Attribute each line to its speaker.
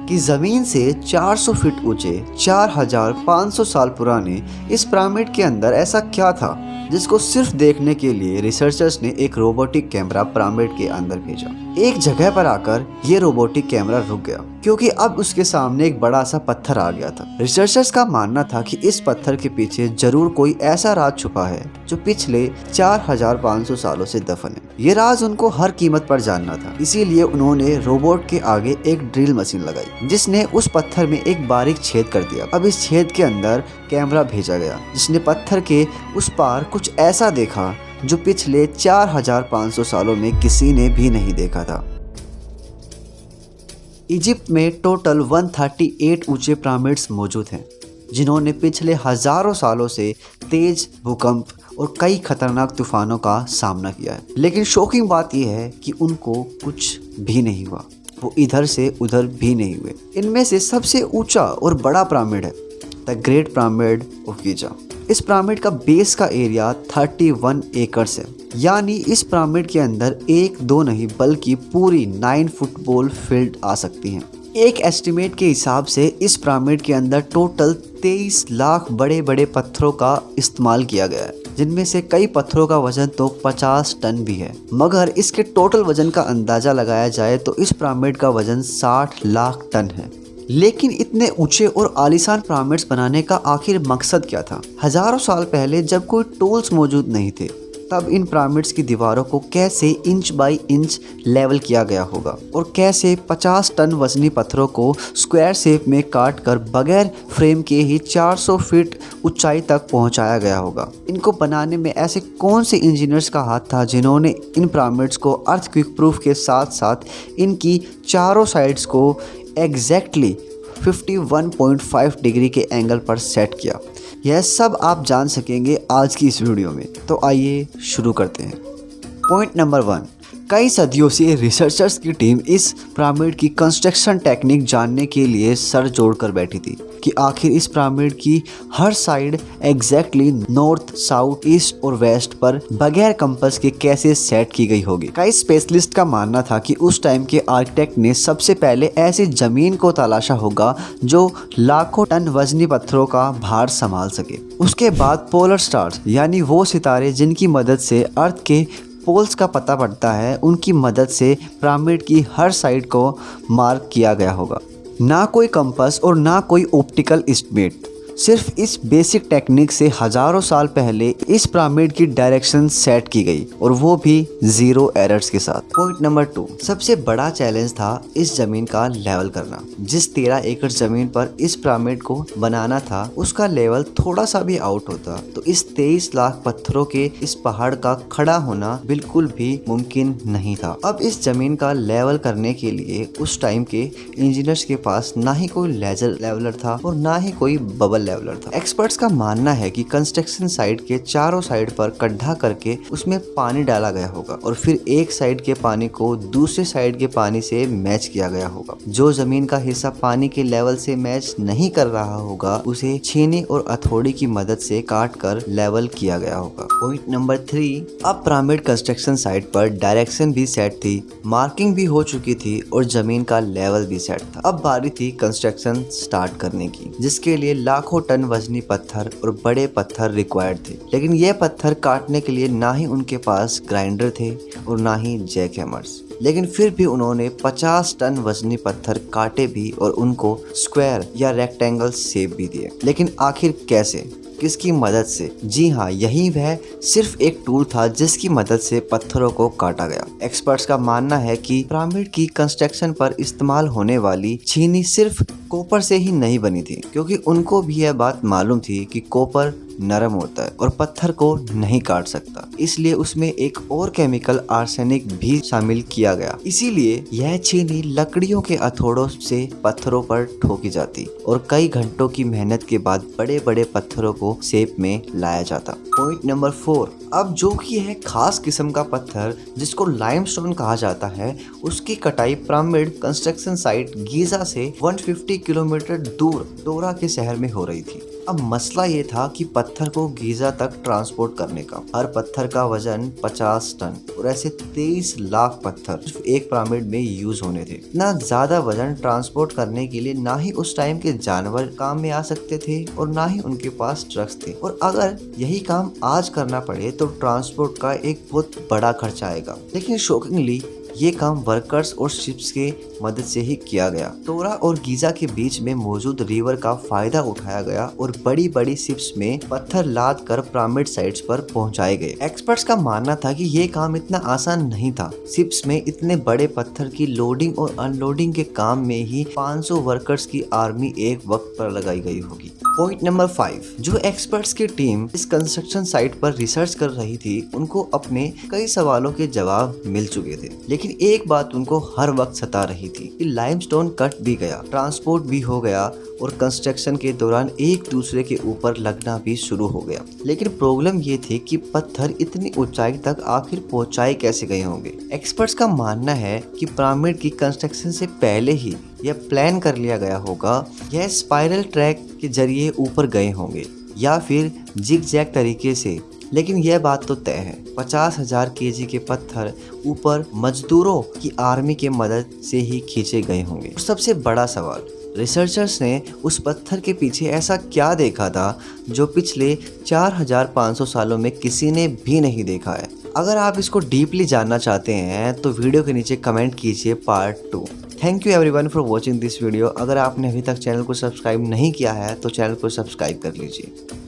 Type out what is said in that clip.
Speaker 1: कि जमीन से 400 फीट ऊंचे 4500 साल पुराने इस पिरामिड के अंदर ऐसा क्या था जिसको सिर्फ देखने के लिए रिसर्चर्स ने एक रोबोटिक कैमरा पिरामिड के अंदर भेजा। एक जगह पर आकर ये रोबोटिक कैमरा रुक गया क्योंकि अब उसके सामने एक बड़ा सा पत्थर आ गया था। रिसर्चर्स का मानना था कि इस पत्थर के पीछे जरूर कोई ऐसा राज छुपा है जो पिछले 4500 सालों से दफन है। ये राज उनको हर कीमत पर जानना था, इसीलिए उन्होंने रोबोट के आगे एक ड्रिल मशीन लगाई जिसने उस पत्थर में एक बारीक छेद कर दिया। अब इस छेद के अंदर कैमरा भेजा गया जिसने पत्थर के उस पार कुछ ऐसा देखा जो पिछले 4500 सालों में किसी ने भी नहीं देखा था। इजिप्ट में टोटल 138 ऊंचे पिरामिड्स मौजूद हैं जिन्होंने पिछले हजारों सालों से तेज भूकंप और कई खतरनाक तूफानों का सामना किया है। लेकिन शॉकिंग बात यह है कि उनको कुछ भी नहीं हुआ, वो इधर से उधर भी नहीं हुए। इनमें से सबसे ऊंचा और बड़ा पिरामिड है द ग्रेट पिरामिड ऑफ गिजा। इस पिरामिड का बेस का एरिया 31 एकर्स है, यानी इस पिरामिड के अंदर एक दो नहीं बल्कि पूरी 9 फुटबॉल फील्ड आ सकती हैं। एक एस्टिमेट के हिसाब से इस पिरामिड के अंदर टोटल 23 लाख बड़े बड़े पत्थरों का इस्तेमाल किया गया है, जिनमें से कई पत्थरों का वजन तो 50 टन भी है। मगर इसके टोटल वजन का अंदाजा लगाया जाए तो इस पिरामिड का वजन 60 लाख टन है। लेकिन इतने ऊंचे और आलीशान पिरामिड्स बनाने का आखिर मकसद क्या था? हजारों साल पहले जब कोई टूल्स मौजूद नहीं थे तब इन पिरामिड्स की दीवारों को कैसे इंच बाय इंच लेवल किया गया होगा और कैसे 50 टन वजनी पत्थरों को स्क्वायर शेप में काट कर बगैर फ्रेम के ही 400 फीट ऊंचाई तक पहुंचाया गया होगा। इनको बनाने में ऐसे कौन से इंजीनियर्स का हाथ था जिन्होंने इन पिरामिड्स को अर्थक्वेक प्रूफ के साथ साथ इनकी चारों साइड्स को एग्जैक्टली 51.5 डिग्री के एंगल पर सेट किया? यह सब आप जान सकेंगे आज की इस वीडियो में, तो आइए शुरू करते हैं। पॉइंट नंबर 1, कई सदियों से रिसर्चर्स की टीम इस पिरामिड की कंस्ट्रक्शन टेक्निक जानने के लिए सर जोड़कर बैठी थी कि आखिर इस पिरामिड की हर side exactly north, south, east और वेस्ट पर बगैर कंपास के कैसे सेट की गई होगी। कई स्पेशलिस्ट का मानना था कि उस टाइम के आर्किटेक्ट ने सबसे पहले ऐसी जमीन को तलाशा होगा जो लाखों टन वजनी पत्थरों का भार संभाल सके। उसके बाद पोलर स्टार्स यानी वो सितारे जिनकी मदद से अर्थ के पोल्स का पता पड़ता है, उनकी मदद से पिरामिड की हर साइड को मार्क किया गया होगा। ना कोई कंपास और ना कोई ऑप्टिकल इंस्ट्रूमेंट, सिर्फ इस बेसिक टेक्निक से हजारों साल पहले इस पिरामिड की डायरेक्शन सेट की गई और वो भी 0 एरर्स के साथ। पॉइंट नंबर 2, सबसे बड़ा चैलेंज था इस जमीन का लेवल करना। जिस 13 एकड़ जमीन पर इस पिरामिड को बनाना था उसका लेवल थोड़ा सा भी आउट होता तो इस 23 लाख पत्थरों के इस पहाड़ का खड़ा होना बिल्कुल भी मुमकिन नहीं था। अब इस जमीन का लेवल करने के लिए उस टाइम के इंजीनियर्स के पास ना ही कोई लेजर लेवलर था और ना ही कोई बबल लेवलर था। एक्सपर्ट्स का मानना है कि कंस्ट्रक्शन साइट के चारों साइड पर गड्ढा करके उसमें पानी डाला गया होगा और फिर एक साइड के पानी को दूसरे साइड के पानी से मैच किया गया होगा। जो जमीन का हिस्सा पानी के लेवल से मैच नहीं कर रहा होगा उसे छेनी और हथौड़ी की मदद से काट कर लेवल किया गया होगा। पॉइंट नंबर 3, अब पिरामिड कंस्ट्रक्शन साइट पर डायरेक्शन भी सेट थी, मार्किंग भी हो चुकी थी और जमीन का लेवल भी सेट था। अब बारी थी कंस्ट्रक्शन स्टार्ट करने की, जिसके लिए लाखों टन वजनी पत्थर और बड़े पत्थर रिक्वायर्ड थे। लेकिन ये पत्थर काटने के लिए ना ही उनके पास ग्राइंडर थे और ना ही जैक हैमर्स। लेकिन फिर भी उन्होंने 50 टन वजनी पत्थर काटे भी और उनको स्क्वायर या रेक्टेंगल शेप भी दिए। लेकिन आखिर कैसे, किसकी मदद से? जी हाँ, यही वह सिर्फ एक टूल था जिसकी मदद से पत्थरों को काटा गया। एक्सपर्ट्स का मानना है कि पिरामिड की कंस्ट्रक्शन पर इस्तेमाल होने वाली छीनी सिर्फ कॉपर से ही नहीं बनी थी, क्योंकि उनको भी यह बात मालूम थी कि कॉपर नरम होता है और पत्थर को नहीं काट सकता, इसलिए उसमें एक और केमिकल आर्सेनिक भी शामिल किया गया। इसीलिए यह छीनी लकड़ियों के हथौड़ों से पत्थरों पर ठोकी जाती और कई घंटों की मेहनत के बाद बड़े बड़े पत्थरों को शेप में लाया जाता। पॉइंट नंबर 4, अब जो कि है खास किस्म का पत्थर जिसको लाइमस्टोन कहा जाता है, उसकी कटाई पिरामिड कंस्ट्रक्शन साइट गीजा से 150 किलोमीटर दूर डोरा के शहर में हो रही थी। अब मसला ये था कि पत्थर को गीजा तक ट्रांसपोर्ट करने का। हर पत्थर का वजन 50 टन और ऐसे 23 लाख पत्थर सिर्फ एक पिरामिड में यूज होने थे। इतना ज्यादा वजन ट्रांसपोर्ट करने के लिए ना ही उस टाइम के जानवर काम में आ सकते थे और ना ही उनके पास ट्रक्स थे, और अगर यही काम आज करना पड़े तो ट्रांसपोर्ट का एक बहुत बड़ा खर्चा आएगा। लेकिन शॉकिंगली ये काम वर्कर्स और शिप्स के मदद से ही किया गया। डोरा और गीजा के बीच में मौजूद रिवर का फायदा उठाया गया और बड़ी बड़ी शिप्स में पत्थर लाद कर पिरामिड साइट्स पर पहुंचाए गए। एक्सपर्ट्स का मानना था कि ये काम इतना आसान नहीं था। शिप्स में इतने बड़े पत्थर की लोडिंग और अनलोडिंग के काम में ही 500 वर्कर्स की आर्मी एक वक्त पर लगाई गई होगी। पॉइंट नंबर 5, जो एक्सपर्ट्स की टीम इस कंस्ट्रक्शन साइट पर रिसर्च कर रही थी, उनको अपने कई सवालों के जवाब मिल चुके थे, लेकिन एक बात उनको हर वक्त सता रही थी कि लाइमस्टोन कट भी गया, ट्रांसपोर्ट भी हो गया और कंस्ट्रक्शन के दौरान एक दूसरे के ऊपर लगना भी शुरू हो गया। लेकिन प्रॉब्लम ये थी कि पत्थर इतनी ऊंचाई तक आखिर पहुंचाए कैसे गए होंगे। एक्सपर्ट्स का मानना है कि पिरामिड की कंस्ट्रक्शन से पहले ही यह प्लान कर लिया गया होगा, यह स्पाइरल ट्रैक के जरिए ऊपर गए होंगे या फिर जिग-जैग तरीके से। लेकिन यह बात तो तय है, 50,000 केजी के पत्थर ऊपर मजदूरों की आर्मी के मदद से ही खींचे गए होंगे। और सबसे बड़ा सवाल, रिसर्चर्स ने उस पत्थर के पीछे ऐसा क्या देखा था जो पिछले 4500 सालों में किसी ने भी नहीं देखा है। अगर आप इसको डीपली जानना चाहते हैं तो वीडियो के नीचे कमेंट कीजिए part 2। Thank you everyone for watching this video. अगर आपने अभी तक चैनल को सब्सक्राइब नहीं किया है तो चैनल को सब्सक्राइब कर लीजिए।